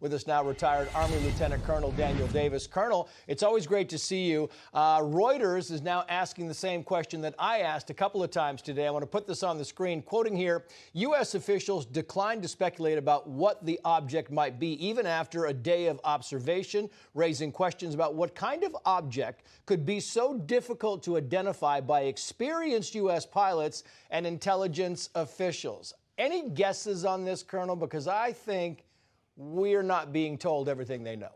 With us now, retired Army Lieutenant Colonel Daniel Davis. Colonel, it's always great to see you. Reuters is now asking the same question that I asked a couple of times today. I want to put this on the screen. Quoting here, U.S. officials declined to speculate about what the object might be, even after a day of observation, raising questions about what kind of object could be so difficult to identify by experienced U.S. pilots and intelligence officials. Any guesses on this, Colonel? Because I think we're not being told everything they know.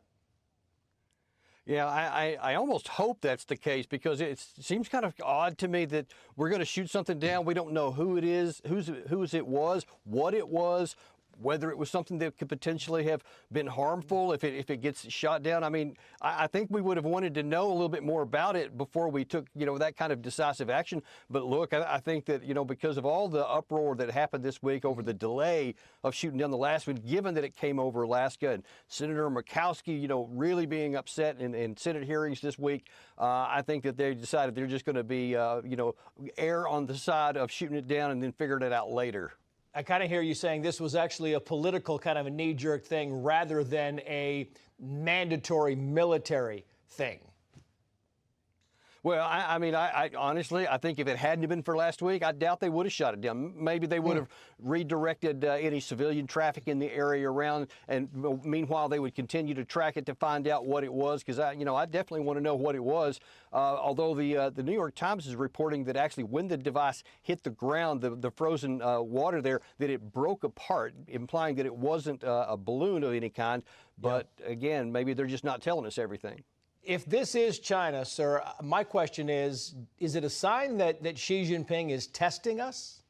Yeah, I almost hope that's the case, because it seems kind of odd to me that we're going to shoot something down. We don't know who it is, whose it was, what it was, whether it was something that could potentially have been harmful if it gets shot down. I mean, I think we would have wanted to know a little bit more about it before we took, that kind of decisive action. But look, I think that, because of all the uproar that happened this week over the delay of shooting down the last one, given that it came over Alaska, and Senator Murkowski, really being upset in Senate hearings this week, I think that they decided they're just going to be, err on the side of shooting it down and then figuring it out later. I kind of hear you saying this was actually a political kind of a knee-jerk thing rather than a mandatory military thing. Well, I honestly, I think if it hadn't been for last week, I doubt they would have shot it down. Maybe they would have redirected any civilian traffic in the area around, and meanwhile they would continue to track it to find out what it was, because I definitely want to know what it was. Although the New York Times is reporting that actually when the device hit the ground, the frozen water there, that it broke apart, implying that it wasn't a balloon of any kind. But again, maybe they're just not telling us everything. If this is China, sir, my question is it a sign that Xi Jinping is testing us?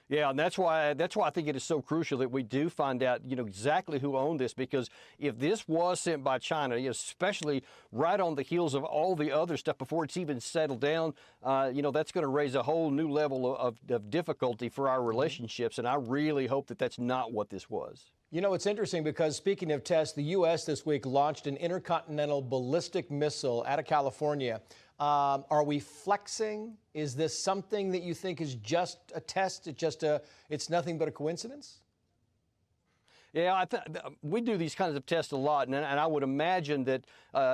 Yeah, and that's why I think it is so crucial that we do find out, exactly who owned this, because if this was sent by China, especially right on the heels of all the other stuff before it's even settled down, that's going to raise a whole new level of difficulty for our relationships, and I really hope that that's not what this was. It's interesting because, speaking of tests, the U.S. this week launched an intercontinental ballistic missile out of California. Are we flexing? Is this something that you think is just a test? It's nothing but a coincidence? Yeah, we do these kinds of tests a lot, and I would imagine that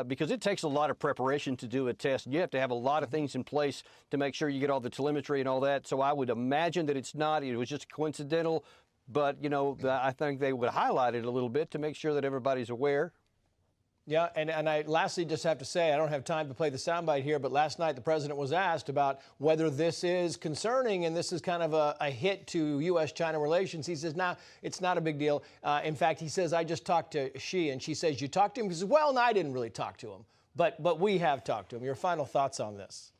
because it takes a lot of preparation to do a test, you have to have a lot of things in place to make sure you get all the telemetry and all that. So I would imagine that it was just coincidental. But, I think they would highlight it a little bit to make sure that everybody's aware. Yeah, and I lastly just have to say, I don't have time to play the soundbite here, but last night the president was asked about whether this is concerning and this is kind of a hit to U.S.-China relations. He says, no, it's not a big deal. In fact, he says, I just talked to Xi, and she says, you talked to him? He says, well, no, I didn't really talk to him, but we have talked to him. Your final thoughts on this?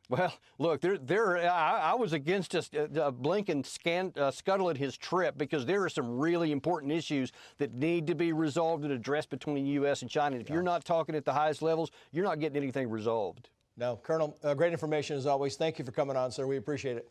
Well, look, I was against Blinken scuttling his trip, because there are some really important issues that need to be resolved and addressed between the U.S. and China. If you're not talking at the highest levels, you're not getting anything resolved. No, Colonel, great information as always. Thank you for coming on, sir. We appreciate it.